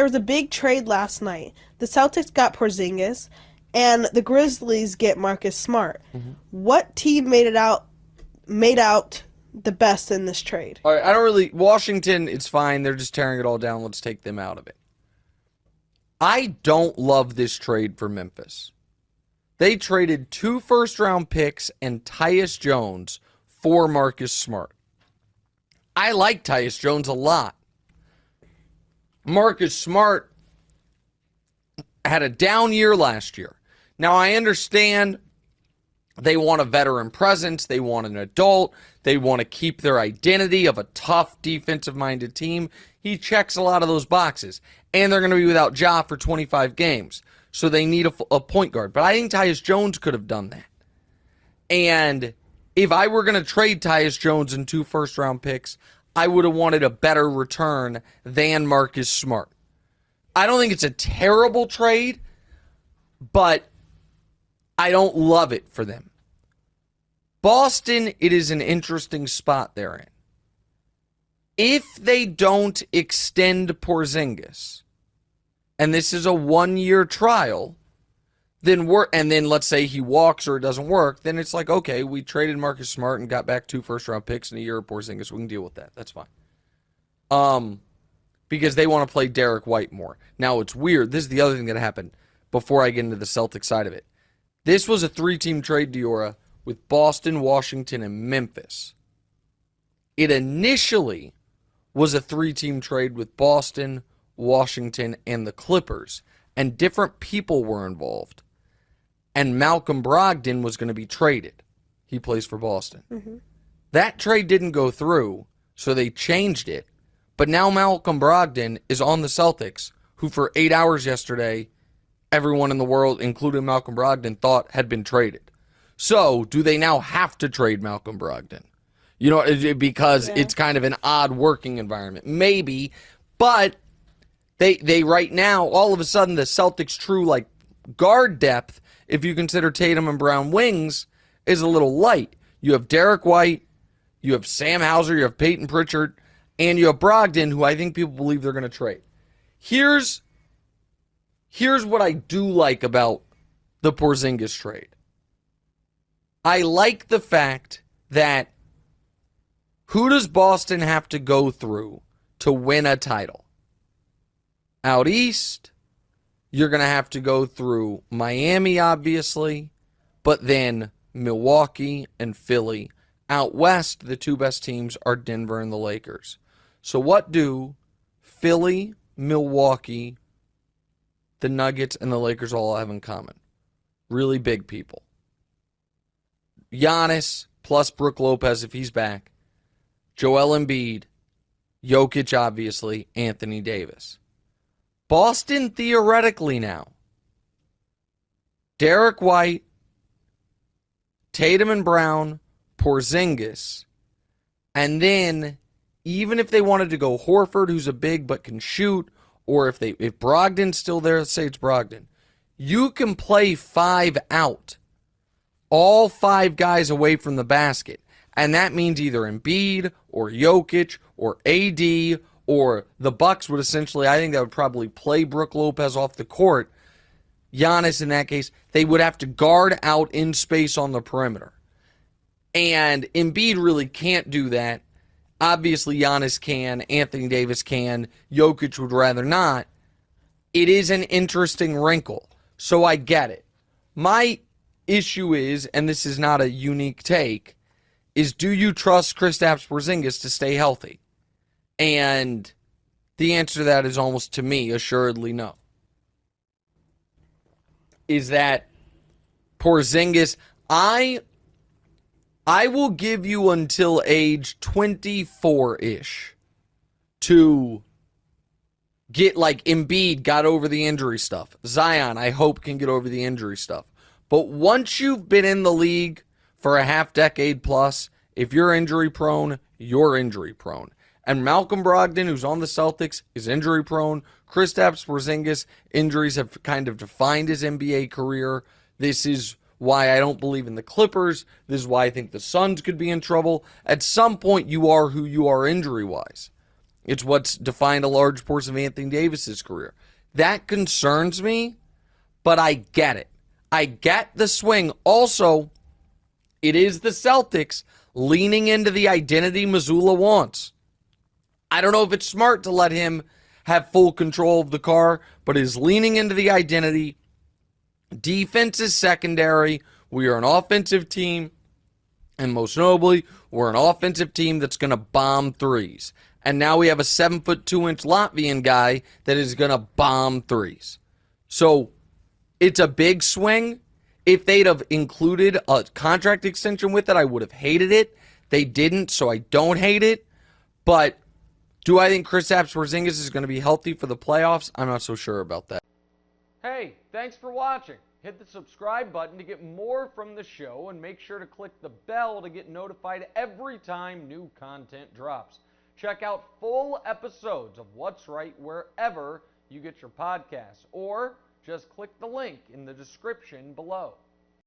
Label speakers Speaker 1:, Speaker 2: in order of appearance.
Speaker 1: There was a big trade last night. The Celtics got Porzingis, and the Grizzlies get Marcus Smart. What team made out the best in this trade?
Speaker 2: All right, Washington, it's fine. They're just tearing it all down. Let's take them out of it. I don't love this trade for Memphis. They traded 2 first-round picks and Tyus Jones for Marcus Smart. I like Tyus Jones a lot. Marcus Smart had a down year last year. Now, I understand they want a veteran presence. They want an adult. They want to keep their identity of a tough defensive-minded team. He checks a lot of those boxes. And they're going to be without Ja for 25 games. So they need a point guard. But I think Tyus Jones could have done that. And if I were going to trade Tyus Jones and 2 first-round picks, I would have wanted a better return than Marcus Smart. I don't think it's a terrible trade, but I don't love it for them. Boston, it is an interesting spot they're in. If they don't extend Porzingis, and this is a 1-year trial, then let's say he walks or it doesn't work, then it's like, okay, we traded Marcus Smart and got back 2 first-round picks in a year of Porzingis. We can deal with that. That's fine. Because they want to play Derek White more. Now, it's weird. This is the other thing that happened before I get into the Celtic side of it. This was a 3-team trade, Diora, with Boston, Washington, and Memphis. It initially was a 3-team trade with Boston, Washington, and the Clippers, and different people were involved. And Malcolm Brogdon was going to be traded. He plays for Boston. That trade didn't go through, so they changed it. But now Malcolm Brogdon is on the Celtics, who for 8 hours yesterday, everyone in the world, including Malcolm Brogdon, thought had been traded. So, do they now have to trade Malcolm Brogdon? You know, because it's kind of an odd working environment. Maybe, but they right now, all of a sudden, the Celtics' true like guard depth, if you consider Tatum and Brown wings, is a little light. You have Derek White, you have Sam Hauser, you have Peyton Pritchard, and you have Brogdon, who I think people believe they're going to trade. Here's what I do like about the Porzingis trade. I like the fact that who does Boston have to go through to win a title? Out east, you're going to have to go through Miami, obviously, but then Milwaukee and Philly. Out west, the 2 best teams are Denver and the Lakers. So what do Philly, Milwaukee, the Nuggets, and the Lakers all have in common? Really big people. Giannis plus Brook Lopez if he's back. Joel Embiid, Jokic obviously, Anthony Davis. Boston theoretically now. Derek White, Tatum and Brown, Porzingis, and then even if they wanted to go Horford, who's a big but can shoot, or if Brogdon's still there, let's say it's Brogdon, you can play 5 out. All 5 guys away from the basket. And that means either Embiid or Jokic or AD or the Bucks would essentially, I think that would probably play Brook Lopez off the court. Giannis in that case, they would have to guard out in space on the perimeter. And Embiid really can't do that. Obviously Giannis can, Anthony Davis can, Jokic would rather not. It is an interesting wrinkle. So I get it. My issue is, and this is not a unique take, is do you trust Kristaps Porzingis to stay healthy? And the answer to that is almost, to me, assuredly no. Is that Porzingis, I will give you until age 24-ish to get, like Embiid got over the injury stuff. Zion, I hope, can get over the injury stuff. But once you've been in the league for a half decade plus, if you're injury prone, you're injury prone. And Malcolm Brogdon, who's on the Celtics, is injury prone. Kristaps Porzingis, injuries have kind of defined his NBA career. This is why I don't believe in the Clippers. This is why I think the Suns could be in trouble. At some point, you are who you are injury-wise. It's what's defined a large portion of Anthony Davis's career. That concerns me, but I get it. I get the swing. Also, it is the Celtics leaning into the identity Mazzulla wants. I don't know if it's smart to let him have full control of the car, but is leaning into the identity. Defense is secondary. We are an offensive team, and most notably, we're an offensive team that's going to bomb threes. And now we have a 7'2" Latvian guy that is going to bomb threes. So it's a big swing. If they'd have included a contract extension with it, I would have hated it. They didn't, so I don't hate it. But do I think Kristaps Porzingis is going to be healthy for the playoffs? I'm not so sure about that. Hey, thanks for watching. Hit the subscribe button to get more from the show, and make sure to click the bell to get notified every time new content drops. Check out full episodes of What's Right wherever you get your podcasts, or just click the link in the description below.